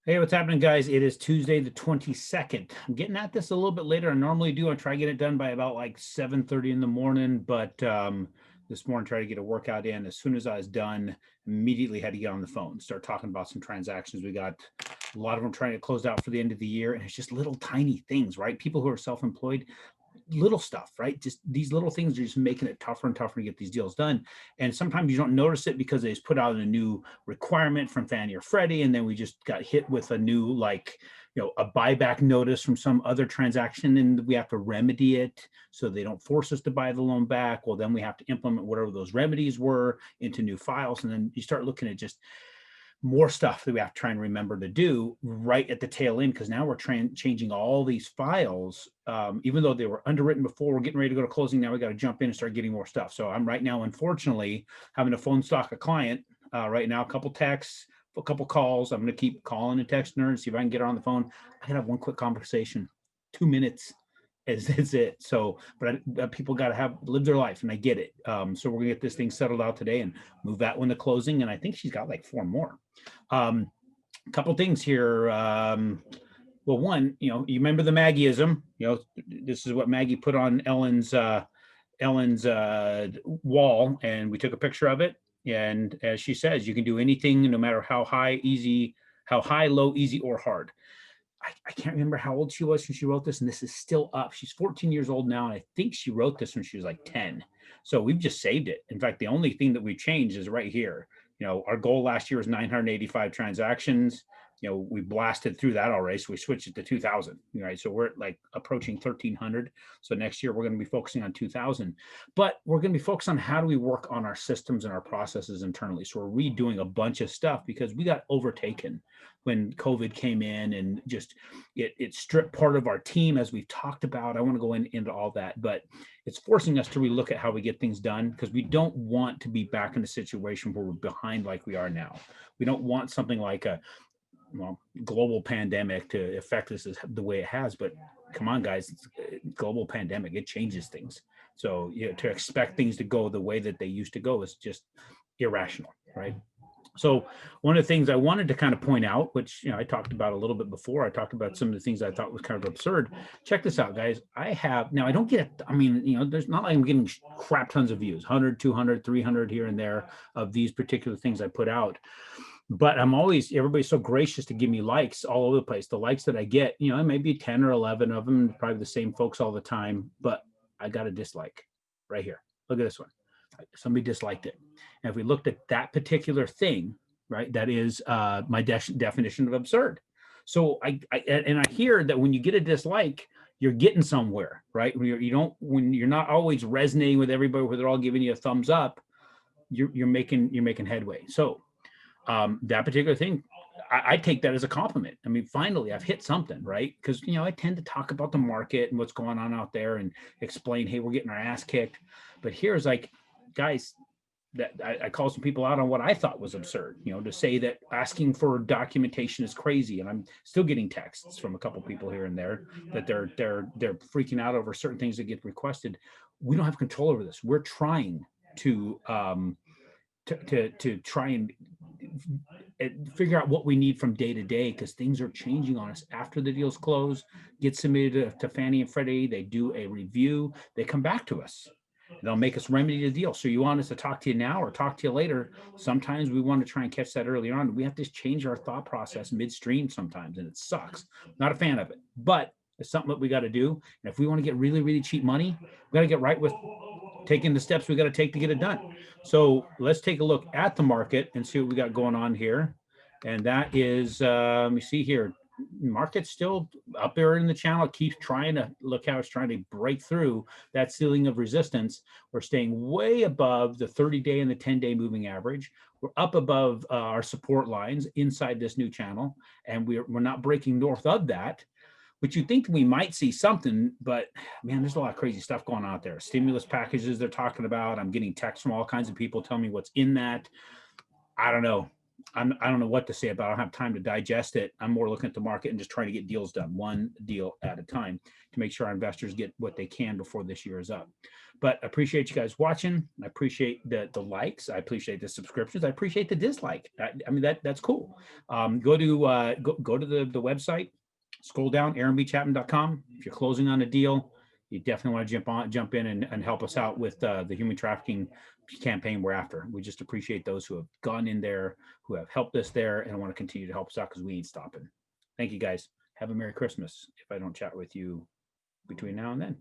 Hey, what's happening, guys? It is Tuesday, the 22nd. I'm getting at this a little bit later. I normally do. I try to get it done by about like 7:30 in the morning, but this morning try to get a workout in. As soon as I was done, immediately had to get on the phone, start talking about some transactions. We got a lot of them trying to close out for the end of the year, and it's just little tiny things, right? People who are self-employed, little stuff, right? Just these little things are just making it tougher and tougher to get these deals done. And sometimes you don't notice it because they just put out a new requirement from Fannie or Freddie, and then we just got hit with a new a buyback notice from some other transaction, and we have to remedy it so they don't force us to buy the loan back. Well, then we have to implement whatever those remedies were into new files, and then you start looking at just more stuff that we have to try and remember to do right at the tail end, because now we're changing all these files, even though they were underwritten before. We're getting ready to go to closing now. We got to jump in and start getting more stuff. So I'm right now, unfortunately, having to phone stock a client right now, a couple texts, a couple calls. I'm going to keep calling and texting her and see if I can get her on the phone. I can have one quick conversation, 2 minutes is it. So, but people got to live their life, and I get it. So we're gonna get this thing settled out today and move that one to closing. And I think she's got like four more. A couple things here. Well, one, you remember the Maggieism. This is what Maggie put on Ellen's wall, and we took a picture of it. And as she says, you can do anything, no matter how high, easy, how high, low, easy, or hard. I can't remember how old she was when she wrote this, and this is still up. She's 14 years old now, and I think she wrote this when she was like 10. So we've just saved it. In fact, the only thing that we changed is right here. Our goal last year was 985 transactions. We blasted through that already, so we switched it to 2,000. Right, so we're like approaching 1,300. So next year we're going to be focusing on 2,000, but we're going to be focused on how do we work on our systems and our processes internally. So we're redoing a bunch of stuff because we got overtaken when COVID came in, and just it stripped part of our team, as we've talked about. I want to go into all that, but it's forcing us to relook at how we get things done, because we don't want to be back in a situation where we're behind like we are now. We don't want something like a global pandemic to affect us the way it has. But come on, guys, it's global pandemic, it changes things. So to expect things to go the way that they used to go is just irrational, right? So one of the things I wanted to kind of point out, which I talked about a little bit before, I talked about some of the things I thought was kind of absurd. Check this out, guys. I don't get it. I mean, there's not like I'm getting crap tons of views, 100, 200, 300 here and there of these particular things I put out. But everybody's so gracious to give me likes all over the place. The likes that I get, maybe 10 or 11 of them, probably the same folks all the time. But I got a dislike right here. Look at this one. Somebody disliked it. And if we looked at that particular thing, right, that is my definition of absurd. So I hear that when you get a dislike, you're getting somewhere, right? When you're not always resonating with everybody, where they're all giving you a thumbs up, you're making headway. So that particular thing, I take that as a compliment. I mean, finally, I've hit something, right? Because I tend to talk about the market and what's going on out there and explain, hey, we're getting our ass kicked. But here's like, guys, that I call some people out on what I thought was absurd. To say that asking for documentation is crazy, and I'm still getting texts from a couple people here and there that they're freaking out over certain things that get requested. We don't have control over this. We're trying to try and figure out what we need from day to day, because things are changing on us after the deals close, get submitted to Fannie and Freddie. They do a review, they come back to us, they'll make us remedy the deal. So you want us to talk to you now or talk to you later? Sometimes we want to try and catch that early on. We have to change our thought process midstream sometimes, and it sucks. Not a fan of it, but it's something that we got to do. And if we want to get really, really cheap money, we got to get right with taking the steps we got to take to get it done. So let's take a look at the market and see what we got going on here. And that is, let me see here. Market's still up there in the channel. It keeps trying to look how it's trying to break through that ceiling of resistance. We're staying way above the 30-day and the 10-day moving average. We're up above our support lines inside this new channel, and we're not breaking north of that, which you think we might see something, but man, there's a lot of crazy stuff going on out there. Stimulus packages they're talking about. I'm getting texts from all kinds of people telling me what's in that. I don't know. I don't know what to say about it. I don't have time to digest it. I'm more looking at the market and just trying to get deals done, one deal at a time, to make sure our investors get what they can before this year is up. But I appreciate you guys watching. I appreciate the likes. I appreciate the subscriptions. I appreciate the dislike. I mean, that's cool. Go to the website, scroll down, aaron.chapman.com. If you're closing on a deal, you definitely want to jump in and help us out with the human trafficking campaign we're after. We just appreciate those who have gone in there, who have helped us there, and want to continue to help us out, because we ain't stopping. Thank you, guys. Have a Merry Christmas if I don't chat with you between now and then.